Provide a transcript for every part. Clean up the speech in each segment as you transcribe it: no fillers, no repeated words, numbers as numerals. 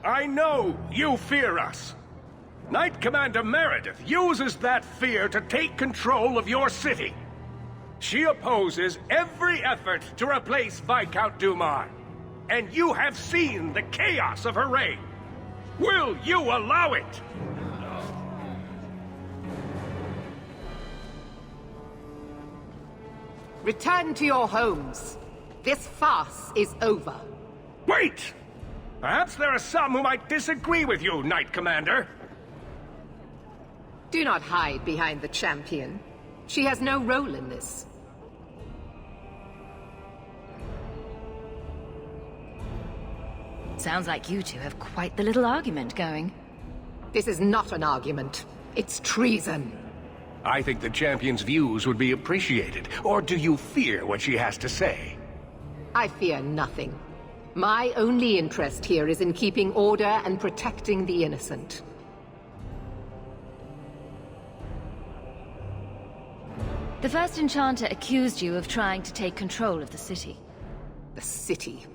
I know you fear us. Knight Commander Meredith uses that fear to take control of your city. She opposes every effort to replace Viscount Dumar. And you have seen the chaos of her reign. Will you allow it? Return to your homes. This farce is over. Wait! Perhaps there are some who might disagree with you, Knight Commander. Do not hide behind the champion. She has no role in this. Sounds like you two have quite the little argument going. This is not an argument. It's treason. I think the champion's views would be appreciated. Or do you fear what she has to say? I fear nothing. My only interest here is in keeping order and protecting the innocent. The first enchanter accused you of trying to take control of the city. The city.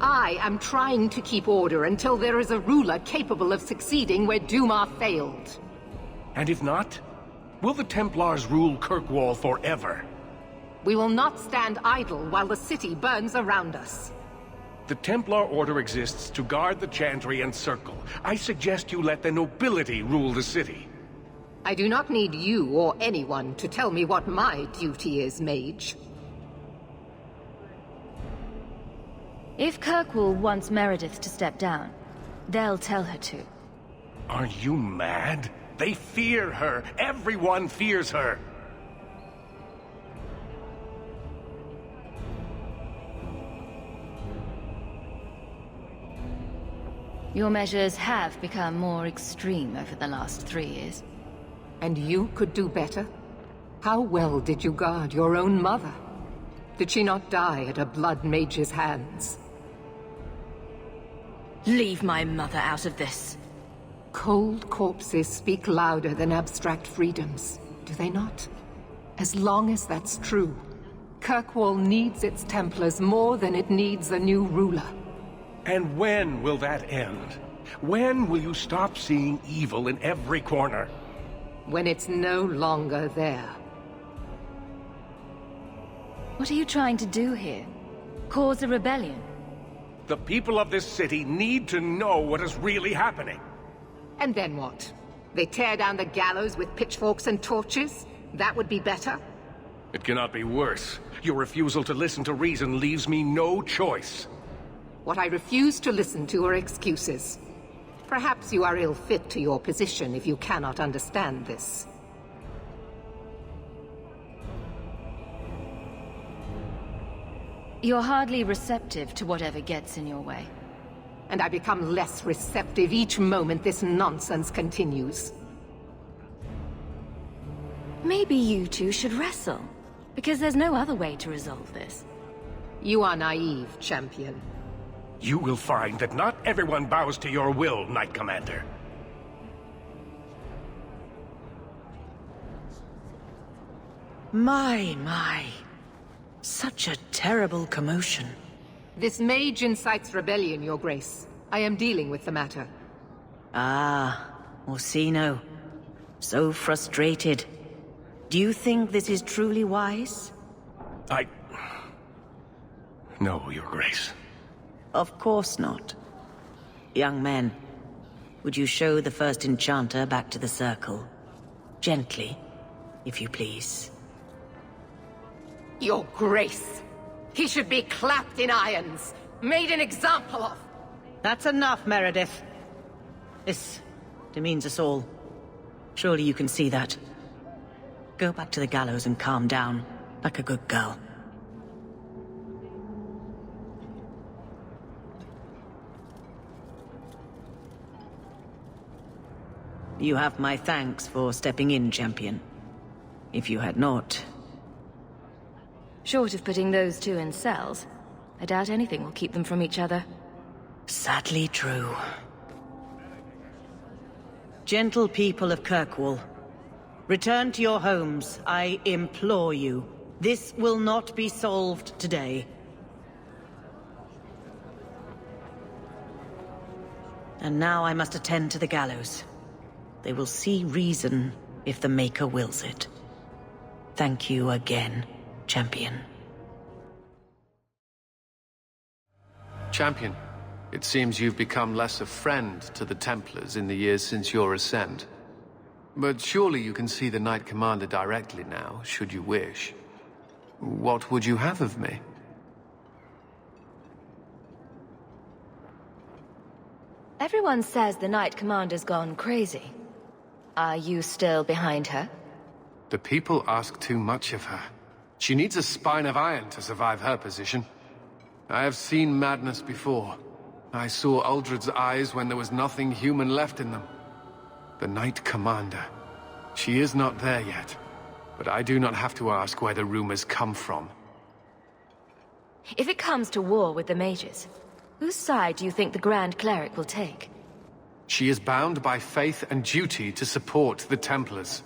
I am trying to keep order until there is a ruler capable of succeeding where Dumar failed. And if not? Will the Templars rule Kirkwall forever? We will not stand idle while the city burns around us. The Templar Order exists to guard the Chantry and Circle. I suggest you let the nobility rule the city. I do not need you or anyone to tell me what my duty is, Mage. If Kirkwall wants Meredith to step down, they'll tell her to. Are you mad? They fear her. Everyone fears her. Your measures have become more extreme over the last 3 years. And you could do better? How well did you guard your own mother? Did she not die at a blood mage's hands? Leave my mother out of this. Cold corpses speak louder than abstract freedoms, do they not? As long as that's true, Kirkwall needs its Templars more than it needs a new ruler. And when will that end? When will you stop seeing evil in every corner? When it's no longer there. What are you trying to do here? Cause a rebellion? The people of this city need to know what is really happening. And then what? They tear down the gallows with pitchforks and torches? That would be better? It cannot be worse. Your refusal to listen to reason leaves me no choice. What I refuse to listen to are excuses. Perhaps you are ill-fit to your position if you cannot understand this. You're hardly receptive to whatever gets in your way. And I become less receptive each moment this nonsense continues. Maybe you two should wrestle, because there's no other way to resolve this. You are naive, champion. You will find that not everyone bows to your will, Knight Commander. My. Such a terrible commotion. This mage incites rebellion, Your Grace. I am dealing with the matter. Ah, Orsino. So frustrated. Do you think this is truly wise? No, Your Grace. Of course not. Young men, would you show the first enchanter back to the circle? Gently, if you please. Your Grace! He should be clapped in irons, made an example of! That's enough, Meredith. This demeans us all. Surely you can see that. Go back to the gallows and calm down, like a good girl. You have my thanks for stepping in, champion. If you had not... Short of putting those two in cells, I doubt anything will keep them from each other. Sadly true. Gentle people of Kirkwall, return to your homes, I implore you. This will not be solved today. And now I must attend to the gallows. They will see reason if the Maker wills it. Thank you again, Champion. Champion, it seems you've become less a friend to the Templars in the years since your ascent. But surely you can see the Knight Commander directly now, should you wish. What would you have of me? Everyone says the Knight Commander's gone crazy. Are you still behind her? The people ask too much of her. She needs a spine of iron to survive her position. I have seen madness before. I saw Uldred's eyes when there was nothing human left in them. The Knight Commander. She is not there yet. But I do not have to ask where the rumors come from. If it comes to war with the mages, whose side do you think the Grand Cleric will take? She is bound by faith and duty to support the Templars.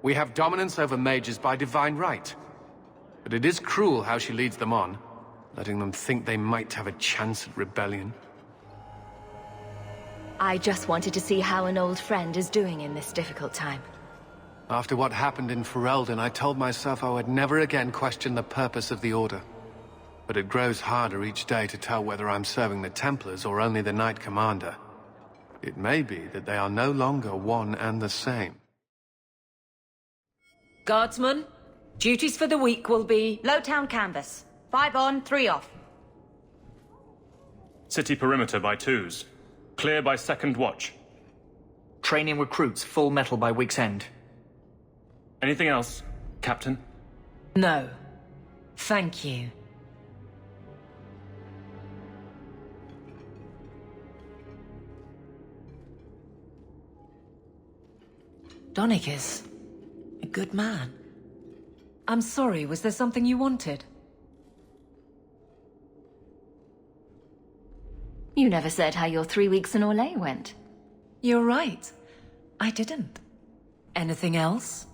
We have dominance over mages by divine right. But it is cruel how she leads them on, letting them think they might have a chance at rebellion. I just wanted to see how an old friend is doing in this difficult time. After what happened in Ferelden, I told myself I would never again question the purpose of the Order. But it grows harder each day to tell whether I'm serving the Templars or only the Knight Commander. It may be that they are no longer one and the same. Guardsmen, duties for the week will be... Lowtown canvas. 5 on, 3 off. City perimeter by 2s. Clear by 2nd watch. Training recruits full metal by week's end. Anything else, Captain? No. Thank you. Donnick is a good man. I'm sorry, was there something you wanted? You never said how your 3 weeks in Orlais went. You're right. I didn't. Anything else?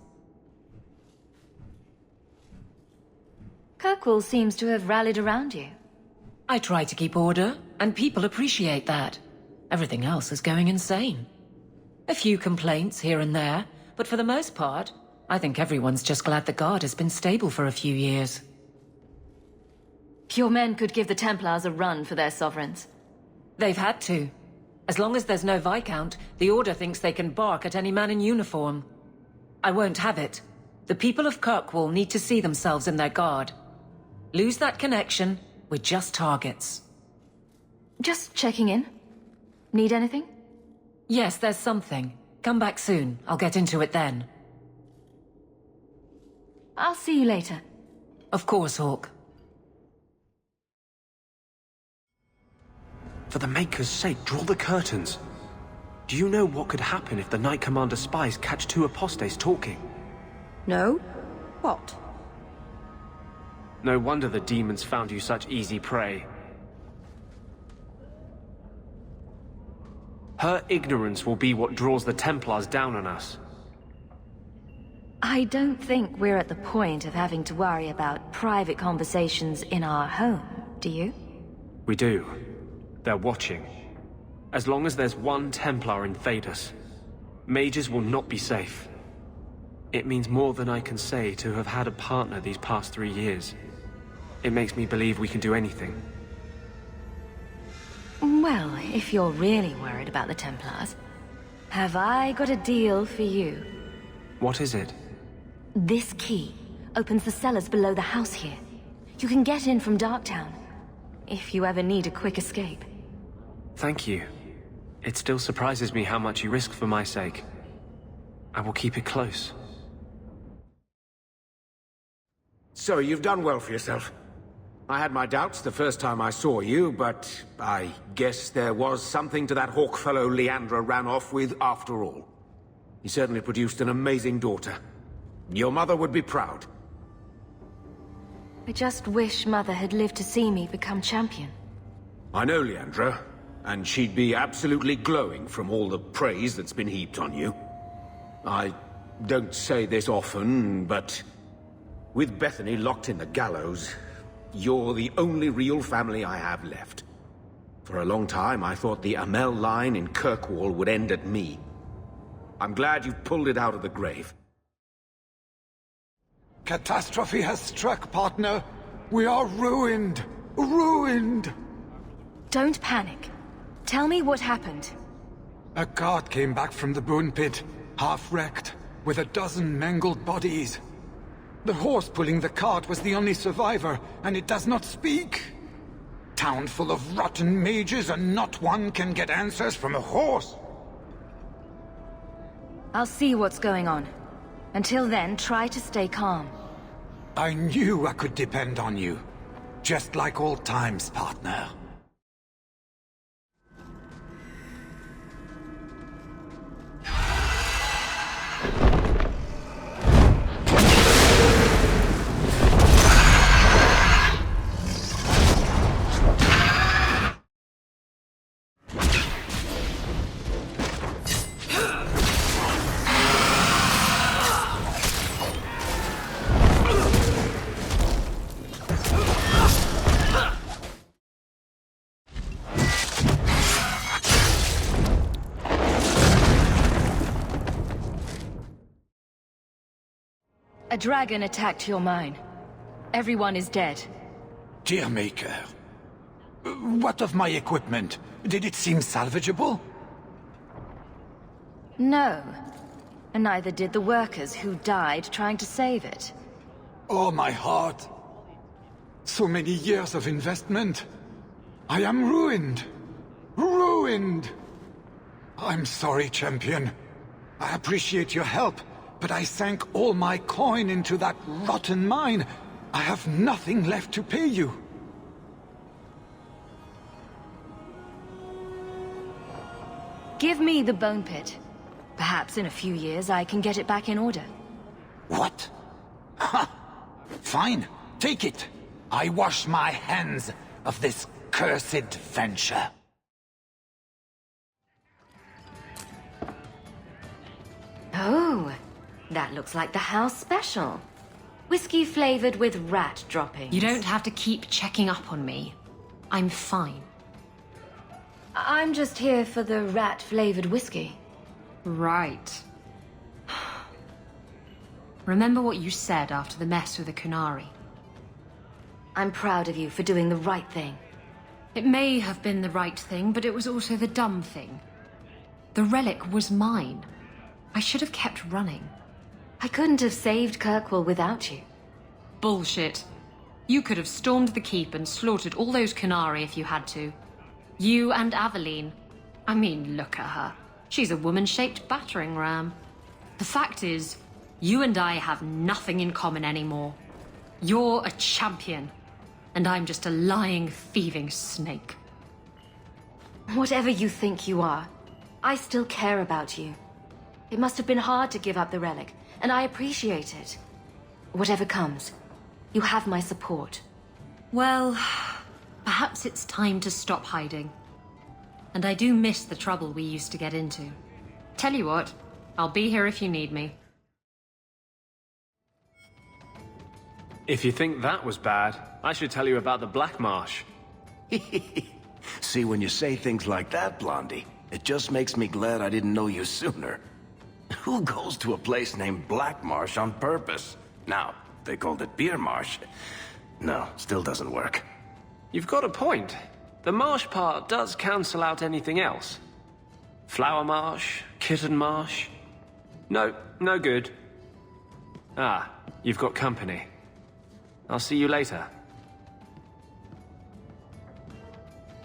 Kirkwall seems to have rallied around you. I try to keep order, and people appreciate that. Everything else is going insane. A few complaints here and there, but for the most part, I think everyone's just glad the Guard has been stable for a few years. Your men could give the Templars a run for their sovereigns. They've had to. As long as there's no Viscount, the Order thinks they can bark at any man in uniform. I won't have it. The people of Kirkwall need to see themselves in their Guard. Lose that connection, we're just targets. Just checking in. Need anything? Yes, there's something. Come back soon. I'll get into it then. I'll see you later. Of course, Hawke. For the Maker's sake, draw the curtains. Do you know what could happen if the Knight Commander spies catch 2 apostates talking? No? What? No wonder the demons found you such easy prey. Her ignorance will be what draws the Templars down on us. I don't think we're at the point of having to worry about private conversations in our home, do you? We do. They're watching. As long as there's one Templar in Thedas, mages will not be safe. It means more than I can say to have had a partner these past 3 years. It makes me believe we can do anything. Well, if you're really worried about the Templars, have I got a deal for you? What is it? This key opens the cellars below the house here. You can get in from Darktown, if you ever need a quick escape. Thank you. It still surprises me how much you risk for my sake. I will keep it close. So you've done well for yourself. I had my doubts the first time I saw you, but I guess there was something to that Hawke fellow Leandra ran off with after all. He certainly produced an amazing daughter. Your mother would be proud. I just wish Mother had lived to see me become champion. I know Leandra, and she'd be absolutely glowing from all the praise that's been heaped on you. I don't say this often, but with Bethany locked in the gallows, you're the only real family I have left. For a long time, I thought the Amel line in Kirkwall would end at me. I'm glad you've pulled it out of the grave. Catastrophe has struck, partner. We are ruined. Ruined! Don't panic. Tell me what happened. A cart came back from the bone pit, half-wrecked, with a dozen mangled bodies. The horse pulling the cart was the only survivor, and it does not speak. Town full of rotten mages, and not one can get answers from a horse. I'll see what's going on. Until then, try to stay calm. I knew I could depend on you. Just like old times, partner. A dragon attacked your mine. Everyone is dead. Dear Maker. What of my equipment? Did it seem salvageable? No. And neither did the workers who died trying to save it. Oh, my heart. So many years of investment. I am ruined. Ruined! I'm sorry, champion. I appreciate your help, but I sank all my coin into that rotten mine. I have nothing left to pay you. Give me the bone pit. Perhaps in a few years I can get it back in order. What? Ha! Fine, take it. I wash my hands of this cursed venture. Oh, that looks like the house special. Whiskey flavored with rat droppings. You don't have to keep checking up on me. I'm fine. I'm just here for the rat-flavored whiskey. Right. Remember what you said after the mess with the Qunari. I'm proud of you for doing the right thing. It may have been the right thing, but it was also the dumb thing. The relic was mine. I should have kept running. I couldn't have saved Kirkwall without you. Bullshit. You could have stormed the keep and slaughtered all those Qunari if you had to. You and Aveline. I mean, look at her. She's a woman-shaped battering ram. The fact is, you and I have nothing in common anymore. You're a champion, and I'm just a lying, thieving snake. Whatever you think you are, I still care about you. It must have been hard to give up the relic, and I appreciate it. Whatever comes, you have my support. Well, perhaps it's time to stop hiding. And I do miss the trouble we used to get into. Tell you what, I'll be here if you need me. If you think that was bad, I should tell you about the Black Marsh. See, when you say things like that, Blondie, it just makes me glad I didn't know you sooner. Who goes to a place named Black Marsh on purpose? Now, they called it Beer Marsh. No, still doesn't work. You've got a point. The marsh part does cancel out anything else. Flower Marsh, Kitten Marsh. No, no good. Ah, you've got company. I'll see you later.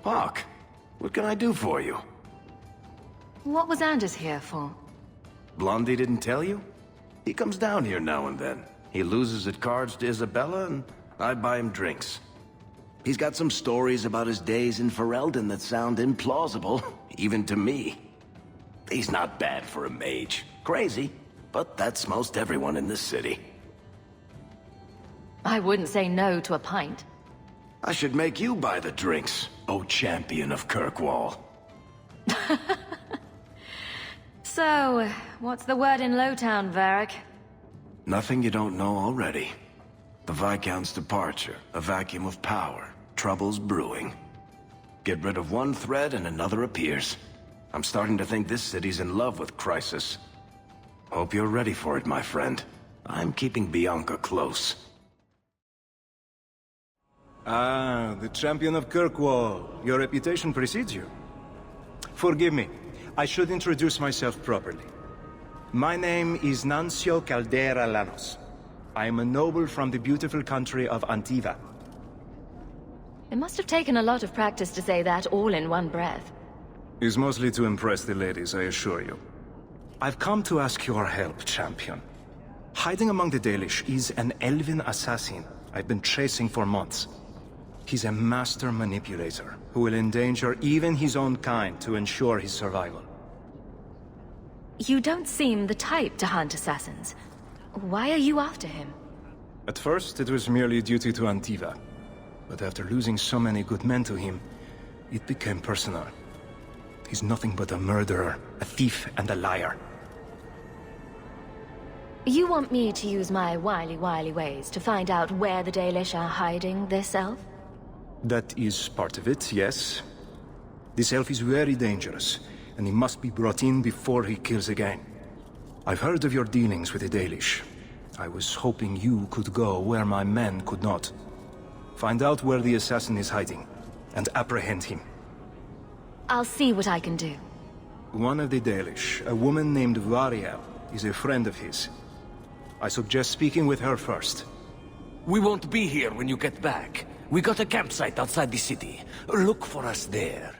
Hawke, what can I do for you? What was Anders here for? Blondie didn't tell you? He comes down here now and then. He loses at cards to Isabela, and I buy him drinks. He's got some stories about his days in Ferelden that sound implausible, even to me. He's not bad for a mage. Crazy, but that's most everyone in this city. I wouldn't say no to a pint. I should make you buy the drinks, O champion of Kirkwall. So, what's the word in Lowtown, Varric? Nothing you don't know already. The Viscount's departure, a vacuum of power, troubles brewing. Get rid of one thread and another appears. I'm starting to think this city's in love with Crisis. Hope you're ready for it, my friend. I'm keeping Bianca close. Ah, the champion of Kirkwall. Your reputation precedes you. Forgive me. I should introduce myself properly. My name is Nuncio Caldera Lanos. I am a noble from the beautiful country of Antiva. It must have taken a lot of practice to say that all in one breath. It's mostly to impress the ladies, I assure you. I've come to ask your help, champion. Hiding among the Dalish is an elven assassin I've been chasing for months. He's a master manipulator who will endanger even his own kind to ensure his survival. You don't seem the type to hunt assassins. Why are you after him? At first, it was merely duty to Antiva. But after losing so many good men to him, it became personal. He's nothing but a murderer, a thief, and a liar. You want me to use my wily ways to find out where the Dalish are hiding this elf? That is part of it, yes. This elf is very dangerous, and he must be brought in before he kills again. I've heard of your dealings with the Dalish. I was hoping you could go where my men could not. Find out where the assassin is hiding, and apprehend him. I'll see what I can do. One of the Dalish, a woman named Variel, is a friend of his. I suggest speaking with her first. We won't be here when you get back. We got a campsite outside the city. Look for us there.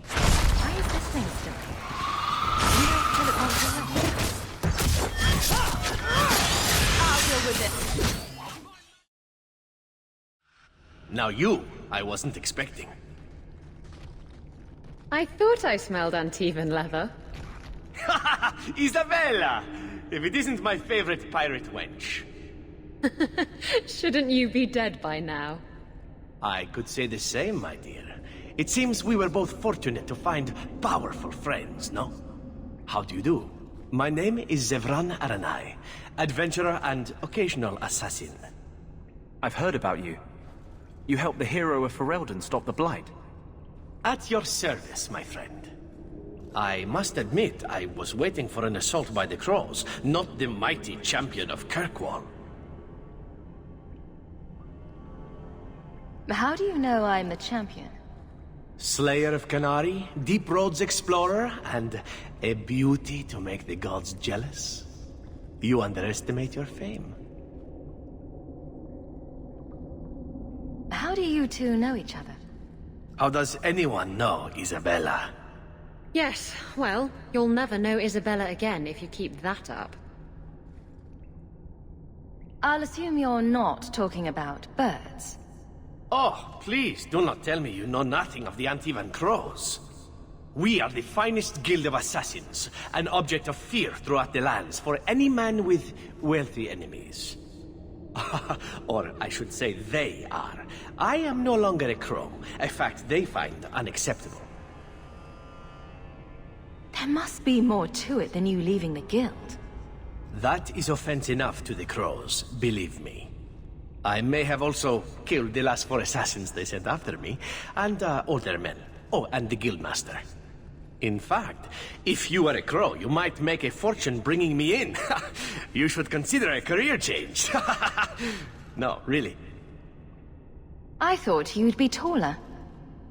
Why is this thing still here? We don't kill it once I'll deal with this. Now you, I wasn't expecting. I thought I smelled Antivan leather. Isabela! If it isn't my favorite pirate wench. Shouldn't you be dead by now? I could say the same, my dear. It seems we were both fortunate to find powerful friends, no? How do you do? My name is Zevran Aranai, adventurer and occasional assassin. I've heard about you. You helped the hero of Ferelden stop the Blight. At your service, my friend. I must admit, I was waiting for an assault by the Crows, not the mighty champion of Kirkwall. How do you know I'm the champion? Slayer of Qunari, Deep Roads explorer, and a beauty to make the gods jealous. You underestimate your fame. How do you two know each other? How does anyone know Isabela? Yes, well, you'll never know Isabela again if you keep that up. I'll assume you're not talking about birds. Oh, please, do not tell me you know nothing of the Antivan Crows. We are the finest guild of assassins, an object of fear throughout the lands for any man with wealthy enemies. Or I should say they are. I am no longer a crow, a fact they find unacceptable. There must be more to it than you leaving the guild. That is offense enough to the Crows, believe me. I may have also killed the last 4 assassins they sent after me, and older men. Oh, and the guildmaster. In fact, if you were a crow, you might make a fortune bringing me in. You should consider a career change. No, really. I thought you'd be taller.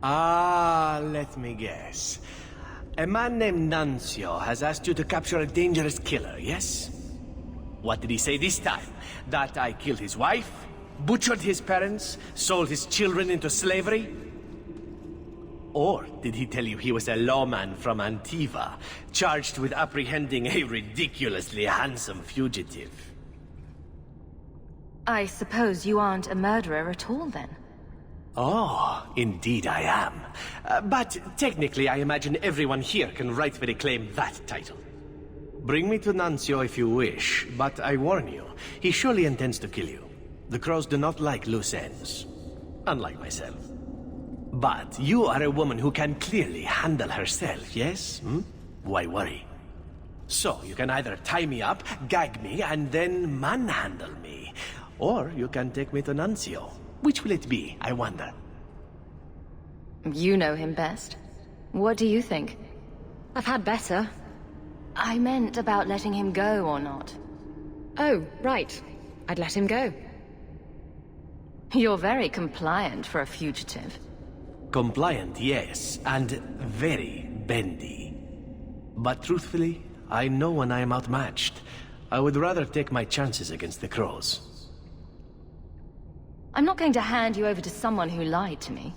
Ah, let me guess. A man named Nuncio has asked you to capture a dangerous killer, yes? What did he say this time? That I killed his wife? Butchered his parents? Sold his children into slavery? Or did he tell you he was a lawman from Antiva, charged with apprehending a ridiculously handsome fugitive? I suppose you aren't a murderer at all, then? Oh, indeed I am. But technically, I imagine everyone here can rightfully claim that title. Bring me to Nuncio if you wish, but I warn you, he surely intends to kill you. The Crows do not like loose ends, unlike myself. But you are a woman who can clearly handle herself, yes? Why worry? So, you can either tie me up, gag me, and then manhandle me. Or you can take me to Nuncio. Which will it be, I wonder? You know him best. What do you think? I've had better. I meant about letting him go or not. Oh, right. I'd let him go. You're very compliant for a fugitive. Compliant, yes, and very bendy. But truthfully, I know when I am outmatched. I would rather take my chances against the crows. I'm not going to hand you over to someone who lied to me.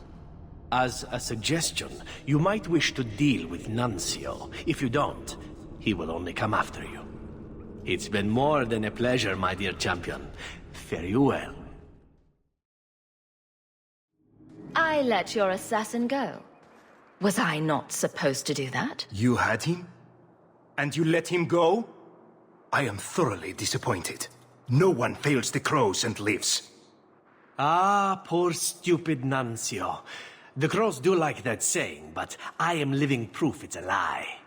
As a suggestion, you might wish to deal with Nuncio. If you don't, he will only come after you. It's been more than a pleasure, my dear champion. Fare you well. I let your assassin go. Was I not supposed to do that? You had him? And you let him go? I am thoroughly disappointed. No one fails the crows and lives. Ah, poor stupid Nuncio. The crows do like that saying, but I am living proof it's a lie.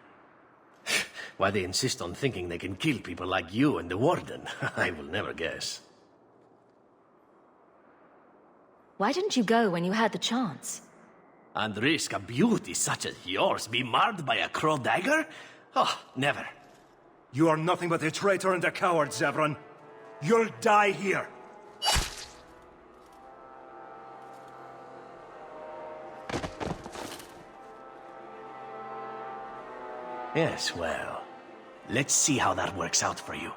Why they insist on thinking they can kill people like you and the Warden, I will never guess. Why didn't you go when you had the chance? And risk a beauty such as yours be marred by a crow dagger? Oh, never. You are nothing but a traitor and a coward, Zavron. You'll die here. Yes, well, let's see how that works out for you.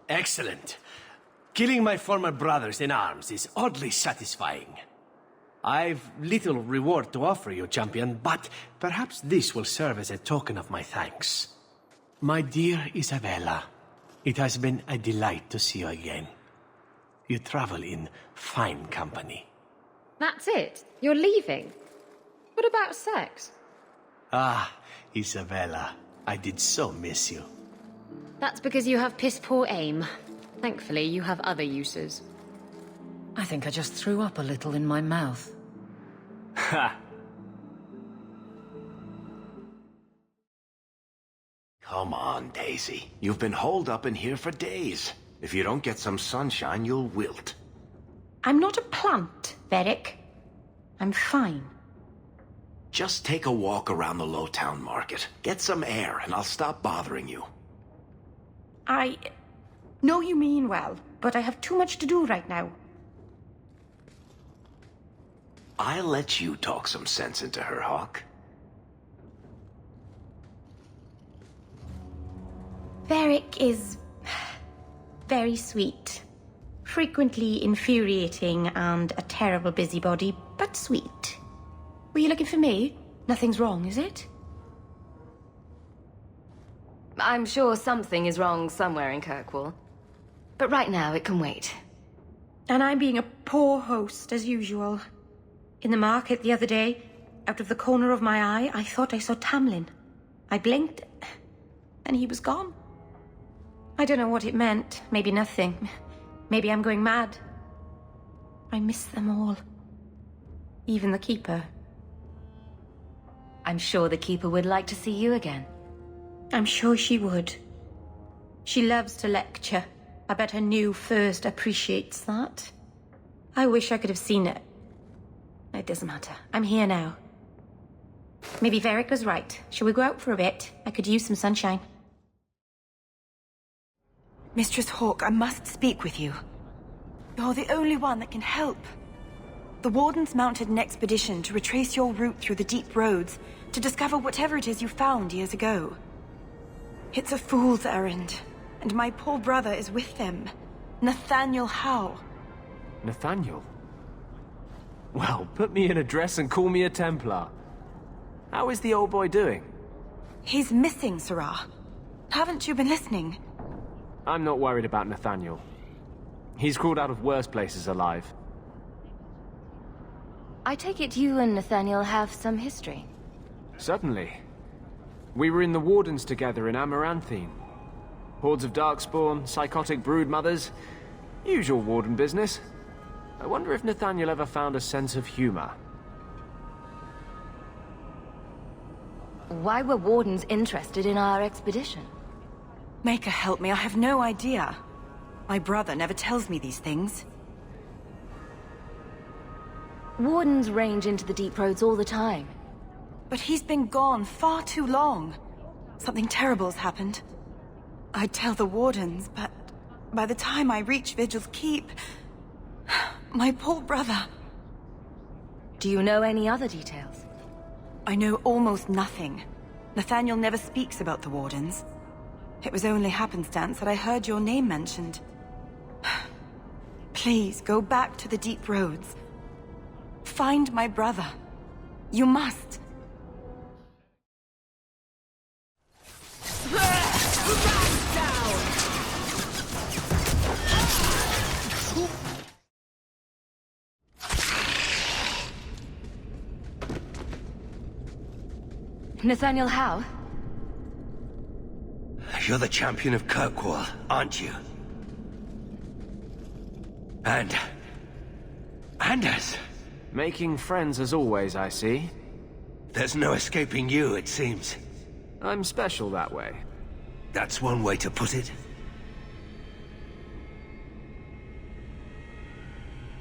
Excellent. Killing my former brothers in arms is oddly satisfying. I've little reward to offer you, champion, but perhaps this will serve as a token of my thanks. My dear Isabela, it has been a delight to see you again. You travel in fine company. That's it? You're leaving? What about sex? Ah, Isabela, I did so miss you. That's because you have piss-poor aim. Thankfully, you have other uses. I think I just threw up a little in my mouth. Ha! Come on, Daisy. You've been holed up in here for days. If you don't get some sunshine, you'll wilt. I'm not a plant, Varric. I'm fine. Just take a walk around the Lowtown Market. Get some air, and I'll stop bothering you. I know you mean well, but I have too much to do right now. I'll let you talk some sense into her, Hawke. Varric is very sweet. Frequently infuriating and a terrible busybody, but sweet. Were you looking for me? Nothing's wrong, is it? I'm sure something is wrong somewhere in Kirkwall. But right now, it can wait. And I'm being a poor host, as usual. In the market the other day, out of the corner of my eye, I thought I saw Tamlin. I blinked, and he was gone. I don't know what it meant. Maybe nothing. Maybe I'm going mad. I miss them all. Even the Keeper. I'm sure the Keeper would like to see you again. I'm sure she would. She loves to lecture. I bet her new first appreciates that. I wish I could have seen it. It doesn't matter. I'm here now. Maybe Varric was right. Shall we go out for a bit? I could use some sunshine. Mistress Hawke, I must speak with you. You're the only one that can help. The Wardens mounted an expedition to retrace your route through the deep roads to discover whatever it is you found years ago. It's a fool's errand, and my poor brother is with them. Nathaniel Howe. Nathaniel? Well, put me in a dress and call me a Templar. How is the old boy doing? He's missing, Surana. Haven't you been listening? I'm not worried about Nathaniel. He's crawled out of worse places alive. I take it you and Nathaniel have some history? Certainly. We were in the Wardens together in Amaranthine. Hordes of Darkspawn, psychotic broodmothers. Usual Warden business. I wonder if Nathaniel ever found a sense of humor. Why were Wardens interested in our expedition? Maker help me, I have no idea. My brother never tells me these things. Wardens range into the deep roads all the time. But he's been gone far too long. Something terrible's happened. I'd tell the Wardens, but by the time I reach Vigil's Keep... my poor brother... Do you know any other details? I know almost nothing. Nathaniel never speaks about the Wardens. It was only happenstance that I heard your name mentioned. Please, go back to the deep roads. Find my brother. You must. Nathaniel Howe? You're the champion of Kirkwall, aren't you? And us. Making friends as always, I see. There's no escaping you, it seems. I'm special that way. That's one way to put it.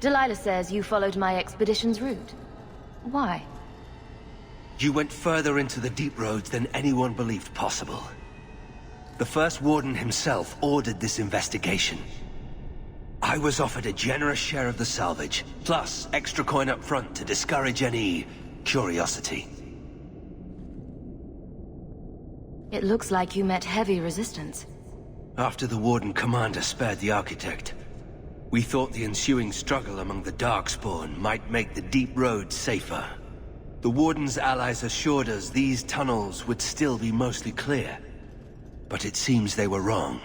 Delilah says you followed my expedition's route. Why? You went further into the deep roads than anyone believed possible. The first warden himself ordered this investigation. I was offered a generous share of the salvage, plus extra coin up front to discourage any curiosity. It looks like you met heavy resistance. After the Warden Commander spared the Architect, we thought the ensuing struggle among the Darkspawn might make the deep roads safer. The Warden's allies assured us these tunnels would still be mostly clear, but it seems they were wrong.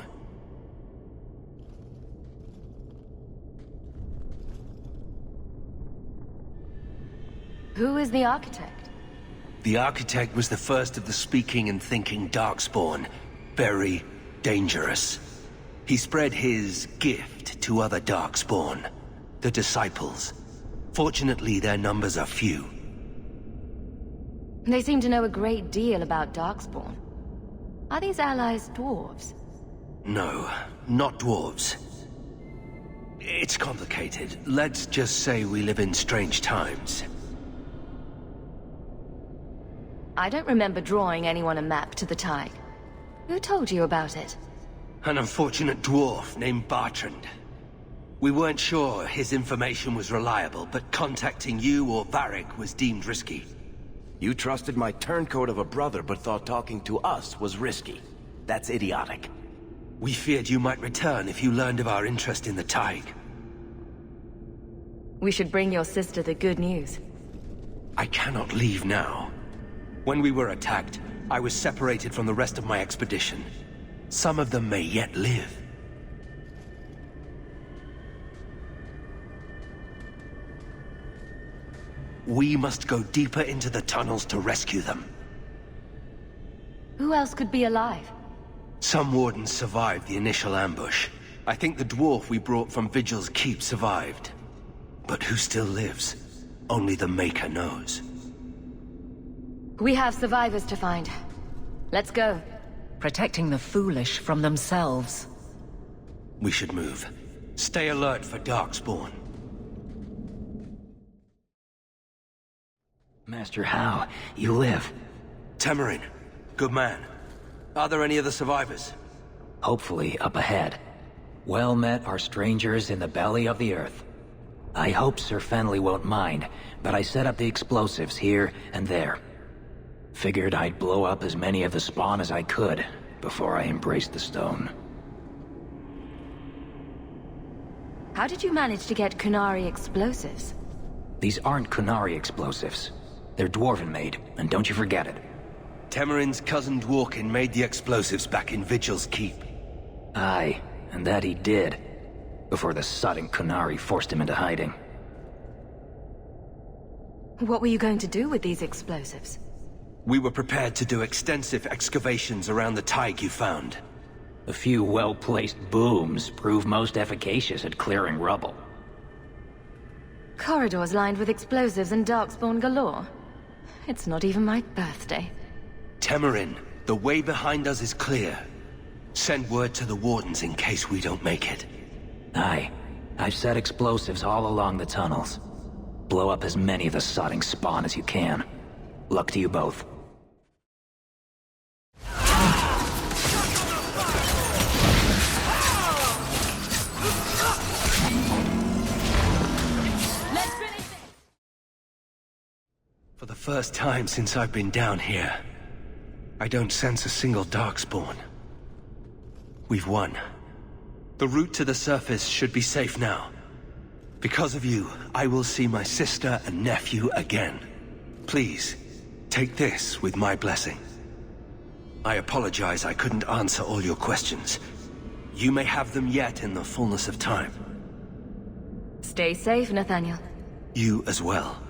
Who is the Architect? The Architect was the first of the speaking and thinking Darkspawn. Very dangerous. He spread his gift to other Darkspawn, the Disciples. Fortunately, their numbers are few. They seem to know a great deal about Darkspawn. Are these allies dwarves? No, not dwarves. It's complicated. Let's just say we live in strange times. I don't remember drawing anyone a map to the Tig. Who told you about it? An unfortunate dwarf named Bartrand. We weren't sure his information was reliable, but contacting you or Varric was deemed risky. You trusted my turncoat of a brother, but thought talking to us was risky. That's idiotic. We feared you might return if you learned of our interest in the Tig. We should bring your sister the good news. I cannot leave now. When we were attacked, I was separated from the rest of my expedition. Some of them may yet live. We must go deeper into the tunnels to rescue them. Who else could be alive? Some Wardens survived the initial ambush. I think the dwarf we brought from Vigil's Keep survived. But who still lives? Only the Maker knows. We have survivors to find. Let's go. Protecting the foolish from themselves. We should move. Stay alert for Darkspawn. Master Howe, you live. Temerin, good man. Are there any other survivors? Hopefully up ahead. Well met are strangers in the belly of the earth. I hope Sir Fenley won't mind, but I set up the explosives here and there. Figured I'd blow up as many of the spawn as I could before I embraced the stone. How did you manage to get Qunari explosives? These aren't Qunari explosives. They're Dwarven-made, and don't you forget it. Temerin's cousin Dworkin made the explosives back in Vigil's Keep. Aye, and that he did. Before the sudden Qunari forced him into hiding. What were you going to do with these explosives? We were prepared to do extensive excavations around the Tig you found. A few well-placed booms prove most efficacious at clearing rubble. Corridors lined with explosives and darkspawn galore. It's not even my birthday. Temerin, the way behind us is clear. Send word to the Wardens in case we don't make it. Aye. I've set explosives all along the tunnels. Blow up as many of the sodding spawn as you can. Luck to you both. For the first time since I've been down here, I don't sense a single darkspawn. We've won. The route to the surface should be safe now. Because of you, I will see my sister and nephew again. Please, take this with my blessing. I apologize I couldn't answer all your questions. You may have them yet in the fullness of time. Stay safe, Nathaniel. You as well.